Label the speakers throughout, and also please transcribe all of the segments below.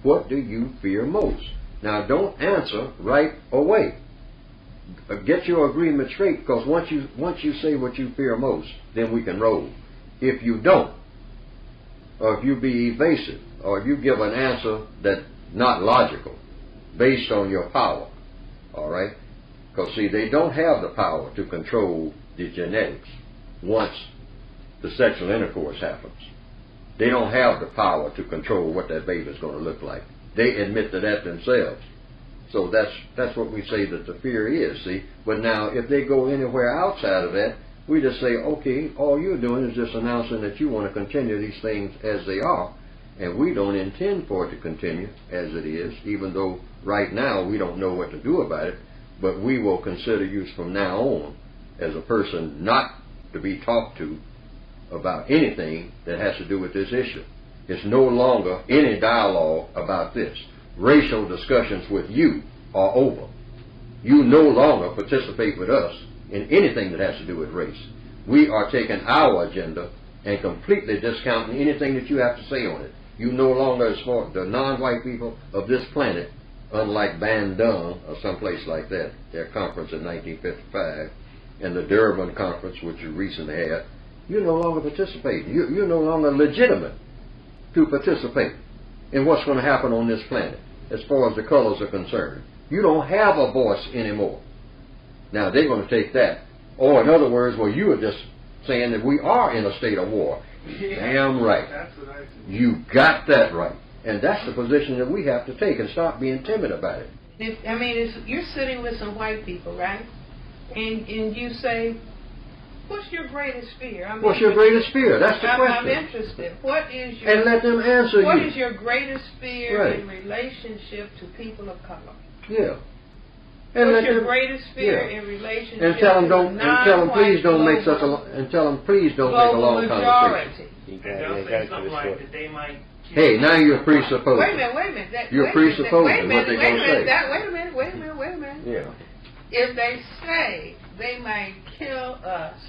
Speaker 1: What do you fear most? Now, don't answer right away. Get your agreement straight, because once you say what you fear most, then we can roll. If you don't, or if you be evasive, or if you give an answer that's not logical, based on your power, all right? Because, see, they don't have the power to control the genetics once the sexual intercourse happens. They don't have the power to control what that baby is going to look like. They admit to that themselves. So that's what we say that the fear is, see? But now, if they go anywhere outside of that, we just say, okay, all you're doing is just announcing that you want to continue these things as they are, and we don't intend for it to continue as it is, even though right now we don't know what to do about it, but we will consider you from now on as a person not to be talked to about anything that has to do with this issue. It's no longer any dialogue about this. Racial discussions with you are over. You no longer participate with us in anything that has to do with race. We are taking our agenda and completely discounting anything that you have to say on it. You no longer, as for the non-white people of this planet, unlike Bandung or someplace like that, their conference in 1955, and the Durban conference, which you recently had, you no longer participate. You're no longer legitimate to participate in what's going to happen on this planet as far as the colors are concerned. You don't have a voice anymore. Now, they're going to take that. Or, in other words, well, you are just saying that we are in a state of war. Yeah, damn right. That's what I think. You got that right. And that's the position that we have to take, and stop being timid about it.
Speaker 2: You're sitting with some white people, right? And you say, what's your greatest fear?
Speaker 1: What's your greatest fear? That's the question.
Speaker 2: I'm interested. What is your...
Speaker 1: And let them answer you.
Speaker 2: What is your greatest fear in relationship to people of color?
Speaker 1: Yeah.
Speaker 2: And what's your greatest fear in relationship
Speaker 1: and tell them
Speaker 2: to
Speaker 1: tell them please don't make such a and tell them please don't make a long conversation.
Speaker 3: And they'll say something like that they might.
Speaker 1: Hey, now you're presupposing.
Speaker 2: Wait a minute.
Speaker 1: You're presupposing what they're going to say.
Speaker 2: Wait a minute.
Speaker 1: Yeah.
Speaker 2: If they say they might kill us,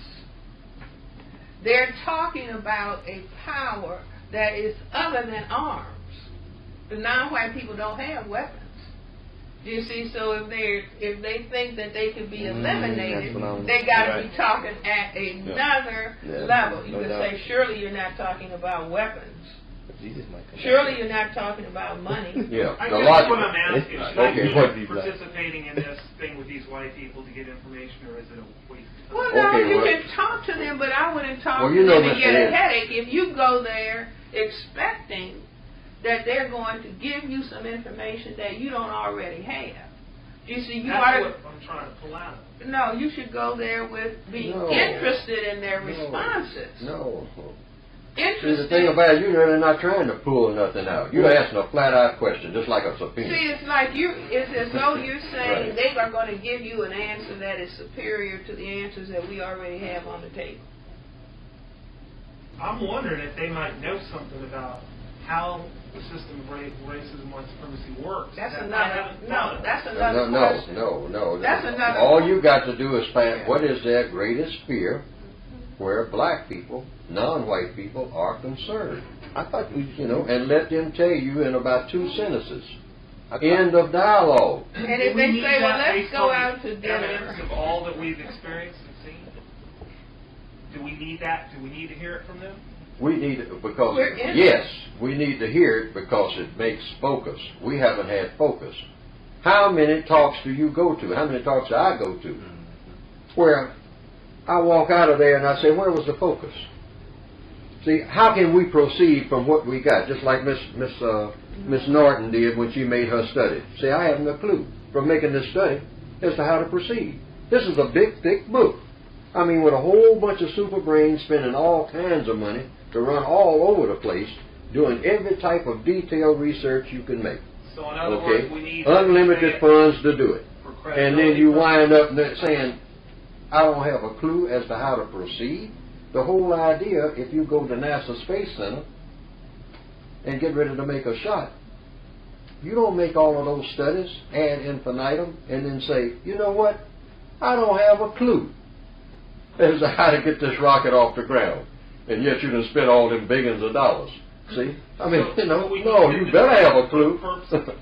Speaker 2: they're talking about a power that is other than arms. The non-white people don't have weapons. You see, so if they think that they can be eliminated, they got to be talking at another level. You could say, surely you're not talking about weapons. Surely you're not talking about money.
Speaker 3: Yeah. I guess what I'm asking is, participating in this thing with these white people to get information, or is it a waste of time?
Speaker 2: Well, no, you can talk to them, but I wouldn't talk to them and get a headache if you go there expecting that they're going to give you some information that you don't already have. You see,
Speaker 3: That's what I'm trying to pull out.
Speaker 2: No, you should go there with being interested in their responses.
Speaker 1: No.
Speaker 2: Interested.
Speaker 1: See, the thing about it, you're really not trying to pull nothing out. You're asking a flat-out question, just like a subpoena.
Speaker 2: See, it's as though you're saying they are going to give you an answer that is superior to the answers that we already have on the table.
Speaker 3: I'm wondering if they might know something about how the system of racism and white supremacy works.
Speaker 2: That's another question.
Speaker 1: No.
Speaker 2: That's another
Speaker 1: All you got to do is find what is their greatest fear where black people, non-white people, are concerned. I thought and let them tell you in about 2 sentences. End of dialogue.
Speaker 2: And if they say, well, let's go out to dinner.
Speaker 3: Evidence of all that we've experienced and seen? Do we need that? Do we need to hear it from them?
Speaker 1: We need it because, yes, we need to hear it because it makes focus. We haven't had focus. How many talks do you go to? How many talks do I go to? Where I walk out of there and I say, where was the focus? See, how can we proceed from what we got? Just like Miss Norton did when she made her study. See, I haven't a clue from making this study as to how to proceed. This is a big, thick book. I mean, with a whole bunch of super brains spending all kinds of money to run all over the place, doing every type of detailed research you can make.
Speaker 3: So in other words, we need
Speaker 1: unlimited funds to do it. And then you wind up saying, I don't have a clue as to how to proceed. The whole idea, if you go to NASA Space Center and get ready to make a shot, you don't make all of those studies ad infinitum and then say, you know what, I don't have a clue as to how to get this rocket off the ground. And yet you can spend all them billions of dollars. See? I mean, no, you better have a clue.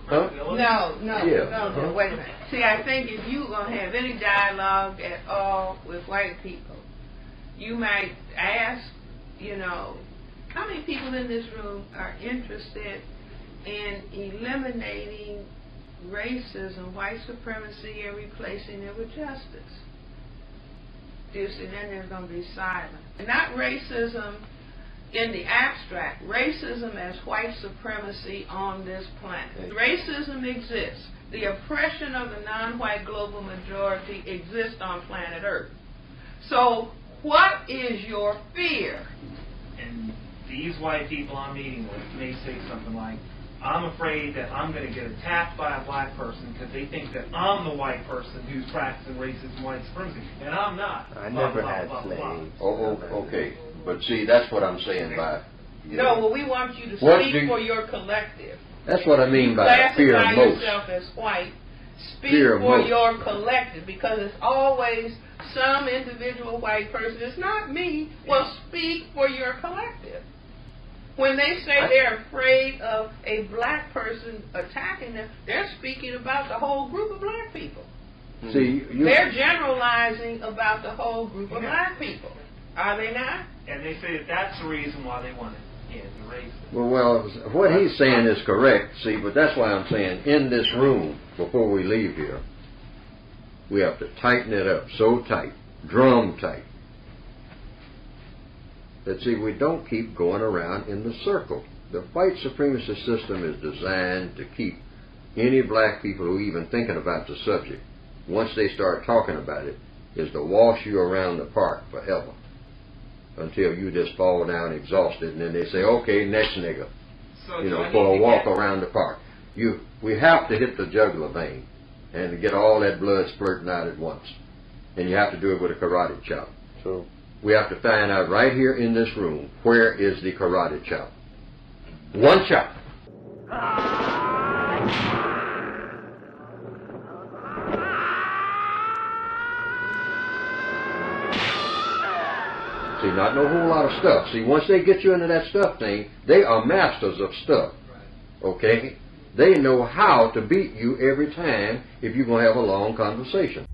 Speaker 2: Huh? No, wait a minute. See, I think if you're going to have any dialogue at all with white people, you might ask, how many people in this room are interested in eliminating racism, white supremacy, and replacing it with justice? You see, then there's going to be silence. Not racism in the abstract, racism as white supremacy on this planet. Racism exists. The oppression of the non-white global majority exists on planet Earth. So what is your fear?
Speaker 3: And these white people I'm meeting with may say something like, I'm afraid that I'm going to get attacked by a black person because they think that I'm the white person who's practicing racism and white supremacy, and I'm not.
Speaker 4: I never had slaves.
Speaker 1: Okay. But see, that's what I'm saying by...
Speaker 2: we want you to speak for your collective.
Speaker 1: That's what I mean by fear most.
Speaker 2: Classify yourself as white. Speak for your collective, because it's always some individual white person. It's not me. Well, speak for your collective. When they say they're afraid of a black person attacking them, they're speaking about the whole group of black people.
Speaker 1: See,
Speaker 2: they're generalizing about the whole group of black people. Are they not?
Speaker 3: And they say that that's the reason why they want it. The racism.
Speaker 1: Well, what he's saying is correct, see, but that's why I'm saying in this room, before we leave here, we have to tighten it up so tight, drum tight, that, see, we don't keep going around in the circle. The white supremacy system is designed to keep any black people who are even thinking about the subject, once they start talking about it, is to wash you around the park forever, until you just fall down exhausted, and then they say, okay, next nigga, for a walk around the park. We have to hit the jugular vein and to get all that blood splurting out at once. And you have to do it with a karate chop.
Speaker 4: True.
Speaker 1: We have to find out right here in this room, where is the karate chop? One chop. See, not no whole lot of stuff. See, once they get you into that stuff thing, they are masters of stuff. Okay? They know how to beat you every time if you're going to have a long conversation.